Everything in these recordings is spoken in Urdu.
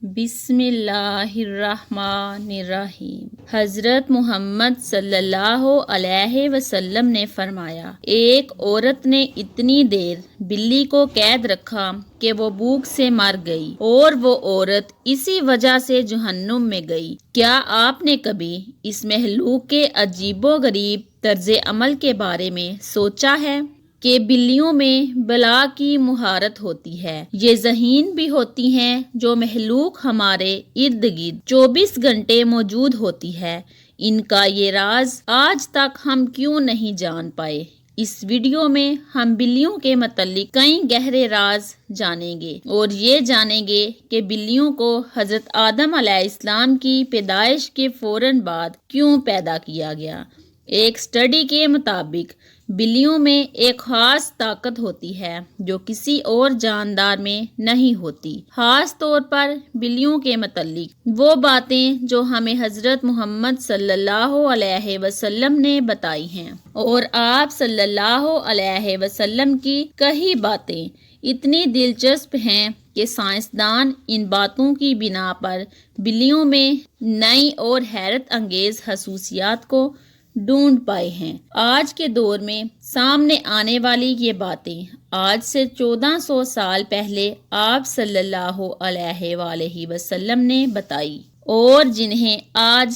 بسم اللہ الرحمن الرحیم۔ حضرت محمد صلی اللہ علیہ وسلم نے فرمایا، ایک عورت نے اتنی دیر بلی کو قید رکھا کہ وہ بھوک سے مر گئی اور وہ عورت اسی وجہ سے جہنم میں گئی۔ کیا آپ نے کبھی اس مخلوق کے عجیب و غریب طرز عمل کے بارے میں سوچا ہے کہ بلیوں میں بلا کی مہارت ہوتی ہے؟ یہ ذہین بھی ہوتی ہیں۔ جو مخلوق ہمارے ارد گرد 24 گھنٹے موجود ہوتی ہے، ان کا یہ راز آج تک ہم کیوں نہیں جان پائے؟ اس ویڈیو میں ہم بلیوں کے متعلق کئی گہرے راز جانیں گے اور یہ جانیں گے کہ بلیوں کو حضرت آدم علیہ السلام کی پیدائش کے فوراً بعد کیوں پیدا کیا گیا۔ ایک اسٹڈی کے مطابق بلیوں میں ایک خاص طاقت ہوتی ہے جو کسی اور جاندار میں نہیں ہوتی، خاص طور پر بلیوں کے متعلق وہ باتیں جو ہمیں حضرت محمد صلی اللہ علیہ وسلم نے بتائی ہیں، اور آپ صلی اللہ علیہ وسلم کی کئی باتیں اتنی دلچسپ ہیں کہ سائنسدان ان باتوں کی بنا پر بلیوں میں نئی اور حیرت انگیز خصوصیات کو ڈھونڈ پائے ہیں۔ آج کے دور میں سامنے آنے والی یہ باتیں آج سے 1400 سال پہلے آپ صلی اللہ علیہ وآلہ وسلم نے بتائی اور جنہیں آج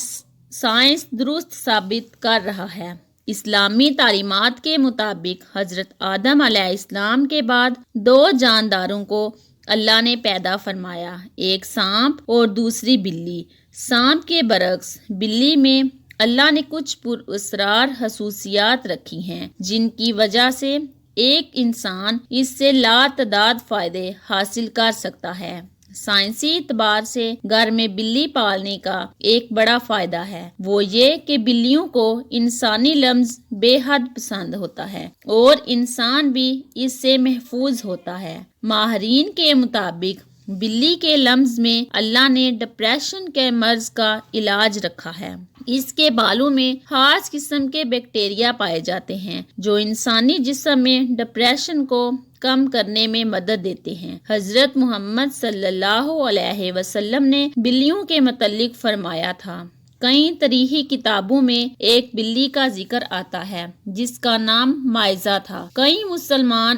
سائنس درست ثابت کر رہا ہے۔ اسلامی تعلیمات کے مطابق حضرت آدم علیہ السلام کے بعد 2 جانداروں کو اللہ نے پیدا فرمایا، ایک سانپ اور دوسری بلی۔ سانپ کے برعکس بلی میں اللہ نے کچھ پراسرار خصوصیات رکھی ہیں جن کی وجہ سے ایک انسان اس سے لاتعداد فائدے حاصل کر سکتا ہے۔ سائنسی اعتبار سے گھر میں بلی پالنے کا ایک بڑا فائدہ ہے، وہ یہ کہ بلیوں کو انسانی لمس بے حد پسند ہوتا ہے اور انسان بھی اس سے محفوظ ہوتا ہے۔ ماہرین کے مطابق بلی کے لمس میں اللہ نے ڈپریشن کے مرض کا علاج رکھا ہے۔ اس کے بالوں میں خاص قسم کے بیکٹیریا پائے جاتے ہیں جو انسانی جسم میں ڈپریشن کو کم کرنے میں مدد دیتے ہیں۔ حضرت محمد صلی اللہ علیہ وسلم نے بلیوں کے متعلق فرمایا تھا، کئی تاریخی کتابوں میں ایک بلی کا ذکر آتا ہے جس کا نام مائزہ تھا۔ کئی مسلمان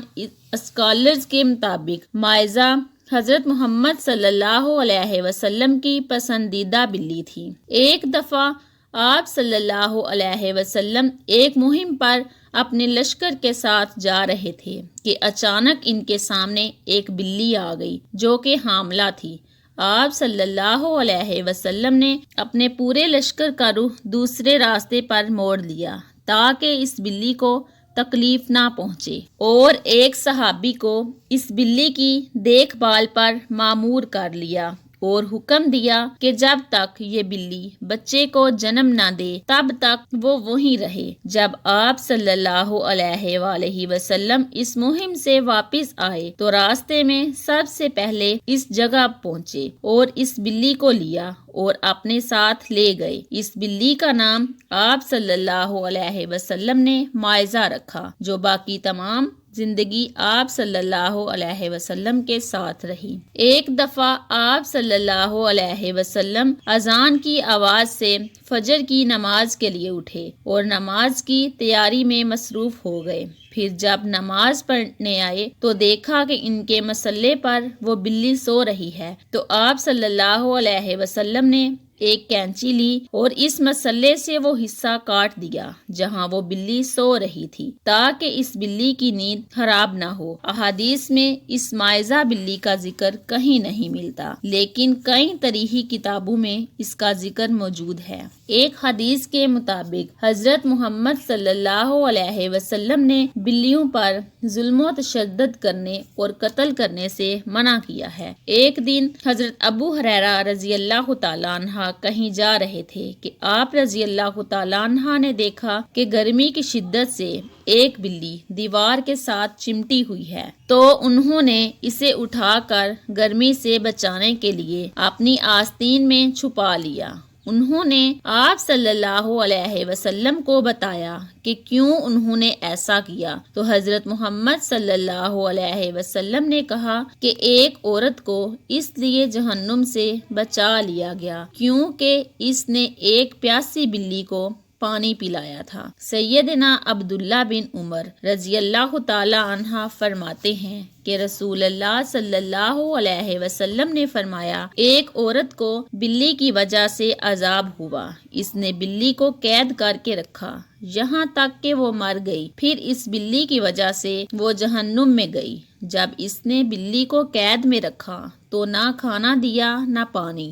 اسکالرز کے مطابق مائزہ حضرت محمد صلی اللہ علیہ وسلم کی پسندیدہ بلی تھی۔ ایک دفعہ آپ صلی اللہ علیہ وسلم ایک مہم پر اپنے لشکر کے ساتھ جا رہے تھے کہ اچانک ان کے سامنے ایک بلی آ گئی جو کہ حاملہ تھی۔ آپ صلی اللہ علیہ وسلم نے اپنے پورے لشکر کا رخ دوسرے راستے پر موڑ لیا تاکہ اس بلی کو تکلیف نہ پہنچے، اور ایک صحابی کو اس بلی کی دیکھ بھال پر مامور کر لیا اور حکم دیا کہ جب تک یہ بلی بچے کو جنم نہ دے تب تک وہ وہیں رہے۔ جب آپ صلی اللہ علیہ وآلہ وسلم اس مہم سے واپس آئے تو راستے میں سب سے پہلے اس جگہ پہنچے اور اس بلی کو لیا اور اپنے ساتھ لے گئے۔ اس بلی کا نام آپ صلی اللہ علیہ وسلم نے مائزہ رکھا، جو باقی تمام زندگی آپ صلی اللہ علیہ وسلم کے ساتھ رہی۔ ایک دفعہ آپ صلی اللہ علیہ وسلم اذان کی آواز سے فجر کی نماز کے لیے اٹھے اور نماز کی تیاری میں مصروف ہو گئے۔ پھر جب نماز پڑھنے آئے تو دیکھا کہ ان کے مصلے پر وہ بلی سو رہی ہے، تو آپ صلی اللہ علیہ وسلم نے ایک کینچی لی اور اس مسئلے سے وہ حصہ کاٹ دیا جہاں وہ بلی سو رہی تھی تاکہ اس بلی کی نیند خراب نہ ہو۔ احادیث میں اس مائزہ بلی کا ذکر کہیں نہیں ملتا، لیکن کئی تاریخی کتابوں میں اس کا ذکر موجود ہے۔ ایک حدیث کے مطابق حضرت محمد صلی اللہ علیہ وسلم نے بلیوں پر ظلم و تشدد کرنے اور قتل کرنے سے منع کیا ہے۔ ایک دن حضرت ابو ہریرہ رضی اللہ تعالیٰ عنہ کہیں جا رہے تھے کہ آپ رضی اللہ تعالیٰ عنہ نے دیکھا کہ گرمی کی شدت سے ایک بلی دیوار کے ساتھ چمٹی ہوئی ہے، تو انہوں نے اسے اٹھا کر گرمی سے بچانے کے لیے اپنی آستین میں چھپا لیا انہوں نے آپ صلی اللہ علیہ وسلم کو بتایا کہ کیوں انہوں نے ایسا کیا، تو حضرت محمد صلی اللہ علیہ وسلم نے کہا کہ ایک عورت کو اس لیے جہنم سے بچا لیا گیا کیونکہ اس نے ایک پیاسی بلی کو پانی پلایا تھا۔ سیدنا عبداللہ بن عمر رضی اللہ تعالی عنہ فرماتے ہیں کہ رسول اللہ صلی اللہ علیہ وسلم نے فرمایا، ایک عورت کو بلی کی وجہ سے عذاب ہوا، اس نے بلی کو قید کر کے رکھا یہاں تک کہ وہ مر گئی، پھر اس بلی کی وجہ سے وہ جہنم میں گئی۔ جب اس نے بلی کو قید میں رکھا تو نہ کھانا دیا نہ پانی،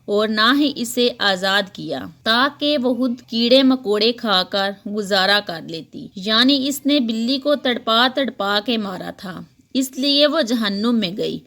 اور نہ ہی اسے آزاد کیا تاکہ وہ خود کیڑے مکوڑے کھا کر گزارا کر لیتی، یعنی اس نے بلی کو تڑپا تڑپا کے مارا تھا، اس لیے وہ جہنم میں گئی۔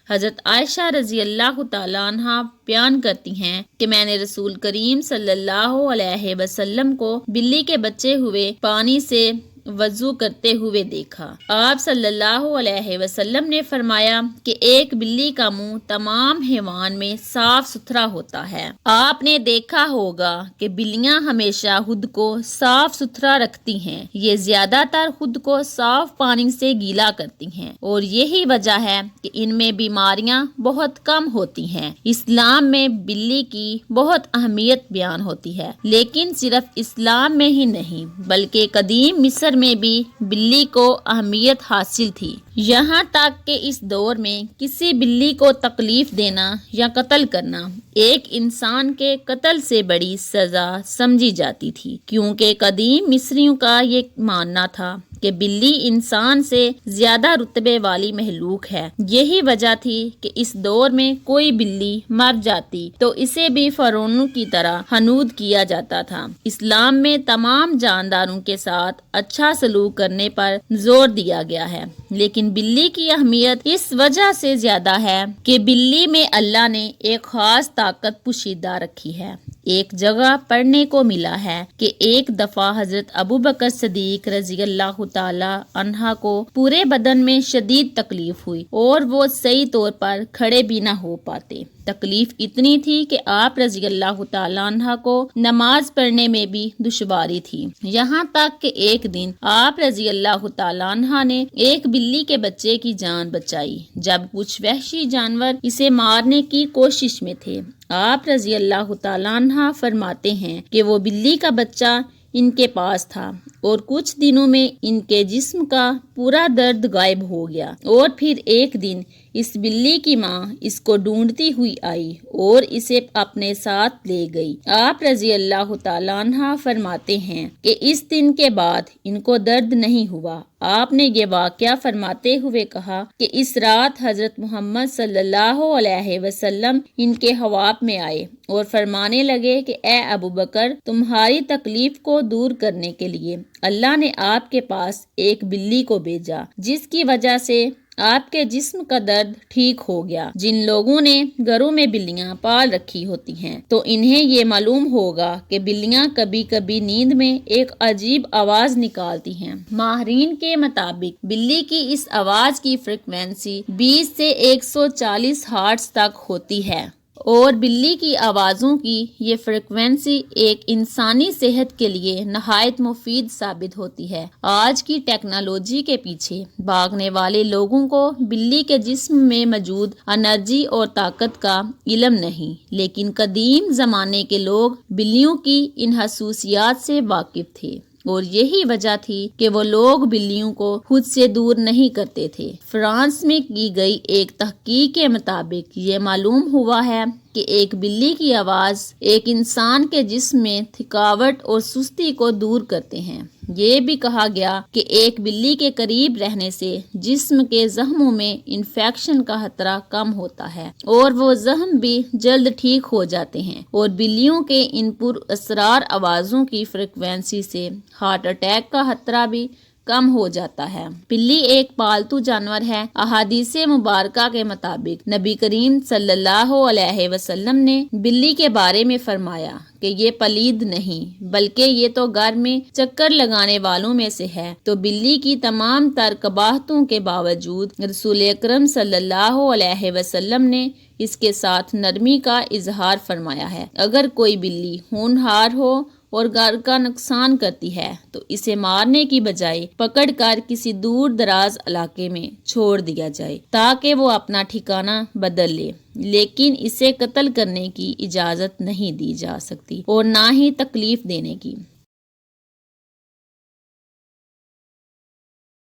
حضرت عائشہ رضی اللہ تعالیٰ عنہ بیان کرتی ہیں کہ میں نے رسول کریم صلی اللہ علیہ وسلم کو بلی کے بچے ہوئے پانی سے وضو کرتے ہوئے دیکھا۔ آپ صلی اللہ علیہ وسلم نے فرمایا کہ ایک بلی کا منہ تمام حیوان میں صاف ستھرا ہوتا ہے۔ آپ نے دیکھا ہوگا کہ بلیاں ہمیشہ خود کو صاف ستھرا رکھتی ہیں، یہ زیادہ تر خود کو صاف پانی سے گیلا کرتی ہیں، اور یہی وجہ ہے کہ ان میں بیماریاں بہت کم ہوتی ہیں۔ اسلام میں بلی کی بہت اہمیت بیان ہوتی ہے، لیکن صرف اسلام میں ہی نہیں بلکہ قدیم مصر میں بھی بلی کو اہمیت حاصل تھی، یہاں تک کہ اس دور میں کسی بلی کو تکلیف دینا یا قتل کرنا ایک انسان کے قتل سے بڑی سزا سمجھی جاتی تھی، کیونکہ قدیم مصریوں کا یہ ماننا تھا کہ بلی انسان سے زیادہ رتبے والی مخلوق ہے۔ یہی وجہ تھی کہ اس دور میں کوئی بلی مر جاتی تو اسے بھی فرعونوں کی طرح حنود کیا جاتا تھا۔ اسلام میں تمام جانداروں کے ساتھ اچھا سلوک کرنے پر زور دیا گیا ہے، لیکن بلی کی اہمیت اس وجہ سے زیادہ ہے کہ بلی میں اللہ نے ایک خاص طاقت پوشیدہ رکھی ہے۔ ایک جگہ پڑھنے کو ملا ہے کہ ایک دفعہ حضرت ابوبکر صدیق رضی اللہ تعالی عنہ کو پورے بدن میں شدید تکلیف ہوئی اور وہ صحیح طور پر کھڑے بھی نہ ہو پاتے۔ تکلیف اتنی تھی کہ آپ رضی اللہ تعالی عنہ کو نماز پڑھنے میں بھی دشواری تھی، یہاں تک کہ ایک دن آپ رضی اللہ تعالی عنہ نے ایک بلی کے بچے کی جان بچائی جب کچھ وحشی جانور اسے مارنے کی کوشش میں تھے۔ آپ رضی اللہ تعالی عنہ فرماتے ہیں کہ وہ بلی کا بچہ ان کے پاس تھا اور کچھ دنوں میں ان کے جسم کا پورا درد غائب ہو گیا، اور پھر ایک دن اس بلی کی ماں اس کو ڈھونڈتی ہوئی آئی اور اسے اپنے ساتھ لے گئی۔ آپ رضی اللہ تعالیٰ عنہ فرماتے ہیں کہ اس دن کے بعد ان کو درد نہیں ہوا۔ آپ نے یہ واقعہ فرماتے ہوئے کہا کہ اس رات حضرت محمد صلی اللہ علیہ وسلم ان کے خواب میں آئے اور فرمانے لگے کہ اے ابوبکر، تمہاری تکلیف کو دور کرنے کے لیے اللہ نے آپ کے پاس ایک بلی کو بھیجا، جس کی وجہ سے آپ کے جسم کا درد ٹھیک ہو گیا۔ جن لوگوں نے گھروں میں بلیاں پال رکھی ہوتی ہیں تو انہیں یہ معلوم ہوگا کہ بلیاں کبھی کبھی نیند میں ایک عجیب آواز نکالتی ہیں۔ ماہرین کے مطابق بلی کی اس آواز کی فریکوینسی 20 سے 140 ہرٹز تک ہوتی ہے، اور بلی کی آوازوں کی یہ فریکوینسی ایک انسانی صحت کے لیے نہایت مفید ثابت ہوتی ہے۔ آج کی ٹیکنالوجی کے پیچھے بھاگنے والے لوگوں کو بلی کے جسم میں موجود انرجی اور طاقت کا علم نہیں، لیکن قدیم زمانے کے لوگ بلیوں کی ان خصوصیات سے واقف تھے، اور یہی وجہ تھی کہ وہ لوگ بلیوں کو خود سے دور نہیں کرتے تھے۔ فرانس میں کی گئی ایک تحقیق کے مطابق یہ معلوم ہوا ہے کہ ایک بلی کی آواز ایک انسان کے جسم میں تھکاوٹ اور سستی کو دور کرتے ہیں۔ یہ بھی کہا گیا کہ ایک بلی کے قریب رہنے سے جسم کے زخموں میں انفیکشن کا خطرہ کم ہوتا ہے اور وہ زخم بھی جلد ٹھیک ہو جاتے ہیں، اور بلیوں کے ان پر اسرار آوازوں کی فریکوینسی سے ہارٹ اٹیک کا خطرہ بھی کم ہو جاتا ہے۔ بلی ایک پالتو جانور ہے۔ احادیث مبارکہ کے مطابق نبی کریم صلی اللہ علیہ وسلم نے بلی کے بارے میں فرمایا کہ یہ پلید نہیں بلکہ یہ تو گھر میں چکر لگانے والوں میں سے ہے۔ تو بلی کی تمام تر قباحتوں کے باوجود رسول اکرم صلی اللہ علیہ وسلم نے اس کے ساتھ نرمی کا اظہار فرمایا ہے۔ اگر کوئی بلی ہونہار ہو اور گھر کا نقصان کرتی ہے تو اسے مارنے کی بجائے پکڑ کر کسی دور دراز علاقے میں چھوڑ دیا جائے تاکہ وہ اپنا ٹھکانہ بدل لے، لیکن اسے قتل کرنے کی اجازت نہیں دی جا سکتی اور نہ ہی تکلیف دینے کی۔